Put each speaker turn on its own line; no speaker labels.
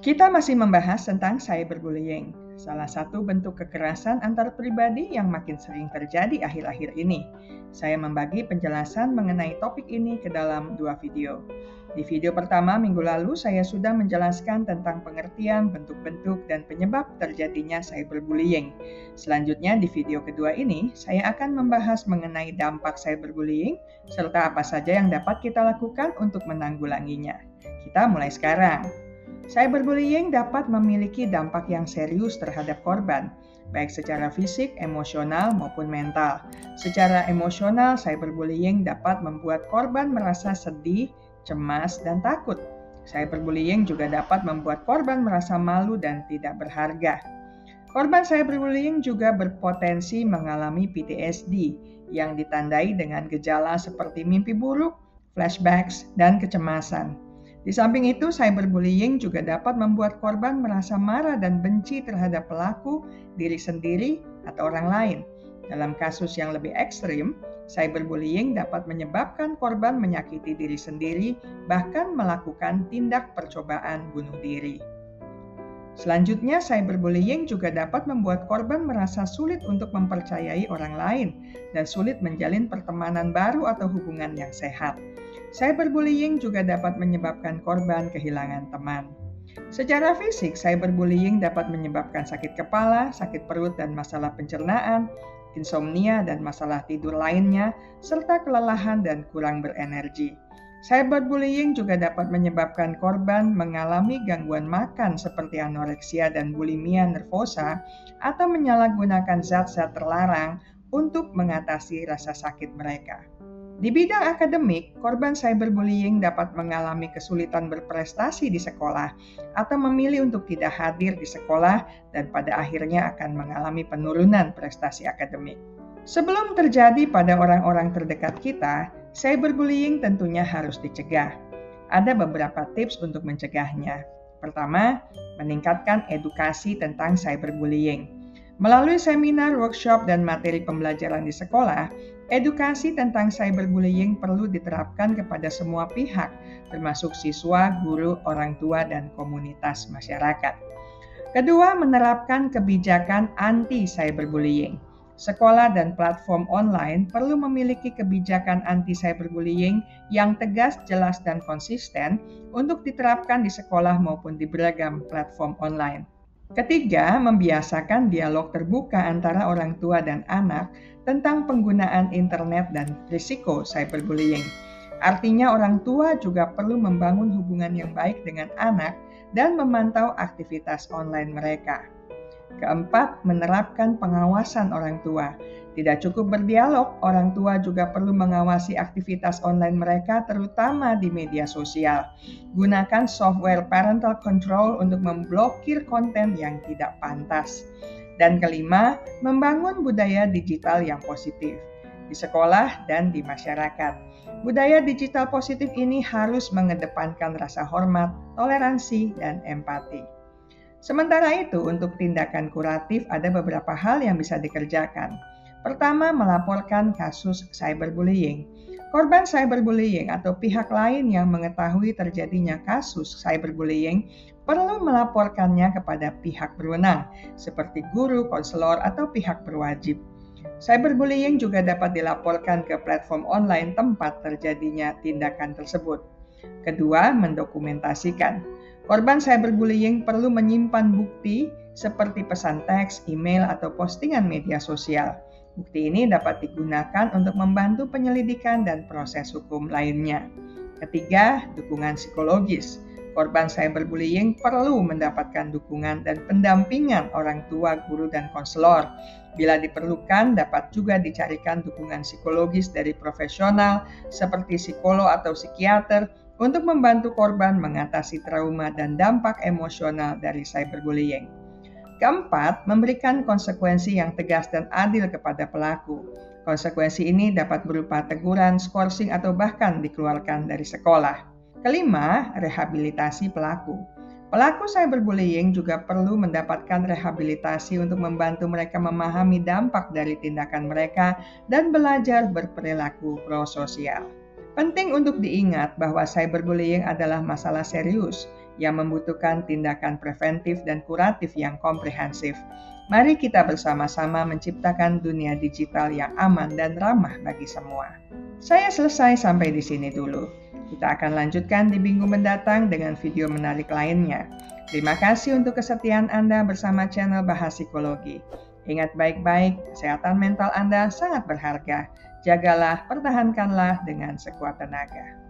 Kita masih membahas tentang cyberbullying, salah satu bentuk kekerasan antar pribadi yang makin sering terjadi akhir-akhir ini. Saya membagi penjelasan mengenai topik ini ke dalam 2 video. Di video pertama minggu lalu saya sudah menjelaskan tentang pengertian, bentuk-bentuk, dan penyebab terjadinya cyberbullying. Selanjutnya di video kedua ini, saya akan membahas mengenai dampak cyberbullying, serta apa saja yang dapat kita lakukan untuk menanggulanginya. Kita mulai sekarang. Cyberbullying dapat memiliki dampak yang serius terhadap korban, baik secara fisik, emosional, maupun mental. Secara emosional, cyberbullying dapat membuat korban merasa sedih, cemas, dan takut. Cyberbullying juga dapat membuat korban merasa malu dan tidak berharga. Korban cyberbullying juga berpotensi mengalami PTSD yang ditandai dengan gejala seperti mimpi buruk, flashbacks, dan kecemasan. Di samping itu, cyberbullying juga dapat membuat korban merasa marah dan benci terhadap pelaku, diri sendiri, atau orang lain. Dalam kasus yang lebih ekstrim, cyberbullying dapat menyebabkan korban menyakiti diri sendiri, bahkan melakukan tindak percobaan bunuh diri. Selanjutnya, cyberbullying juga dapat membuat korban merasa sulit untuk mempercayai orang lain dan sulit menjalin pertemanan baru atau hubungan yang sehat. Cyberbullying juga dapat menyebabkan korban kehilangan teman. Secara fisik, cyberbullying dapat menyebabkan sakit kepala, sakit perut dan masalah pencernaan, insomnia dan masalah tidur lainnya, serta kelelahan dan kurang berenergi. Cyberbullying juga dapat menyebabkan korban mengalami gangguan makan seperti anoreksia dan bulimia nervosa atau menyalahgunakan zat-zat terlarang untuk mengatasi rasa sakit mereka. Di bidang akademik, korban cyberbullying dapat mengalami kesulitan berprestasi di sekolah atau memilih untuk tidak hadir di sekolah dan pada akhirnya akan mengalami penurunan prestasi akademik. Sebelum terjadi pada orang-orang terdekat kita, cyberbullying tentunya harus dicegah. Ada beberapa tips untuk mencegahnya. Pertama, meningkatkan edukasi tentang cyberbullying. Melalui seminar, workshop, dan materi pembelajaran di sekolah, edukasi tentang cyberbullying perlu diterapkan kepada semua pihak, termasuk siswa, guru, orang tua, dan komunitas masyarakat. Kedua, menerapkan kebijakan anti-cyberbullying. Sekolah dan platform online perlu memiliki kebijakan anti-cyberbullying yang tegas, jelas, dan konsisten untuk diterapkan di sekolah maupun di beragam platform online. Ketiga, membiasakan dialog terbuka antara orang tua dan anak tentang penggunaan internet dan risiko cyberbullying. Artinya orang tua juga perlu membangun hubungan yang baik dengan anak dan memantau aktivitas online mereka. Keempat, menerapkan pengawasan orang tua. Tidak cukup berdialog, orang tua juga perlu mengawasi aktivitas online mereka terutama di media sosial. Gunakan software parental control untuk memblokir konten yang tidak pantas. Dan kelima, membangun budaya digital yang positif di sekolah dan di masyarakat. Budaya digital positif ini harus mengedepankan rasa hormat, toleransi, dan empati. Sementara itu, untuk tindakan kuratif ada beberapa hal yang bisa dikerjakan. Pertama, melaporkan kasus cyberbullying. Korban cyberbullying atau pihak lain yang mengetahui terjadinya kasus cyberbullying perlu melaporkannya kepada pihak berwenang, seperti guru, konselor, atau pihak berwajib. Cyberbullying juga dapat dilaporkan ke platform online tempat terjadinya tindakan tersebut. Kedua, mendokumentasikan. Korban cyberbullying perlu menyimpan bukti seperti pesan teks, email, atau postingan media sosial. Bukti ini dapat digunakan untuk membantu penyelidikan dan proses hukum lainnya. Ketiga, dukungan psikologis. Korban cyberbullying perlu mendapatkan dukungan dan pendampingan orang tua, guru, dan konselor. Bila diperlukan, dapat juga dicarikan dukungan psikologis dari profesional seperti psikolog atau psikiater untuk membantu korban mengatasi trauma dan dampak emosional dari cyberbullying. Keempat, memberikan konsekuensi yang tegas dan adil kepada pelaku. Konsekuensi ini dapat berupa teguran, skorsing, atau bahkan dikeluarkan dari sekolah. Kelima, rehabilitasi pelaku. Pelaku cyberbullying juga perlu mendapatkan rehabilitasi untuk membantu mereka memahami dampak dari tindakan mereka dan belajar berperilaku prososial. Penting untuk diingat bahwa cyberbullying adalah masalah serius yang membutuhkan tindakan preventif dan kuratif yang komprehensif. Mari kita bersama-sama menciptakan dunia digital yang aman dan ramah bagi semua. Saya selesai sampai di sini dulu. Kita akan lanjutkan di minggu mendatang dengan video menarik lainnya. Terima kasih untuk kesetiaan Anda bersama channel Bahas Psikologi. Ingat baik-baik, kesehatan mental Anda sangat berharga. Jagalah, pertahankanlah dengan sekuat tenaga.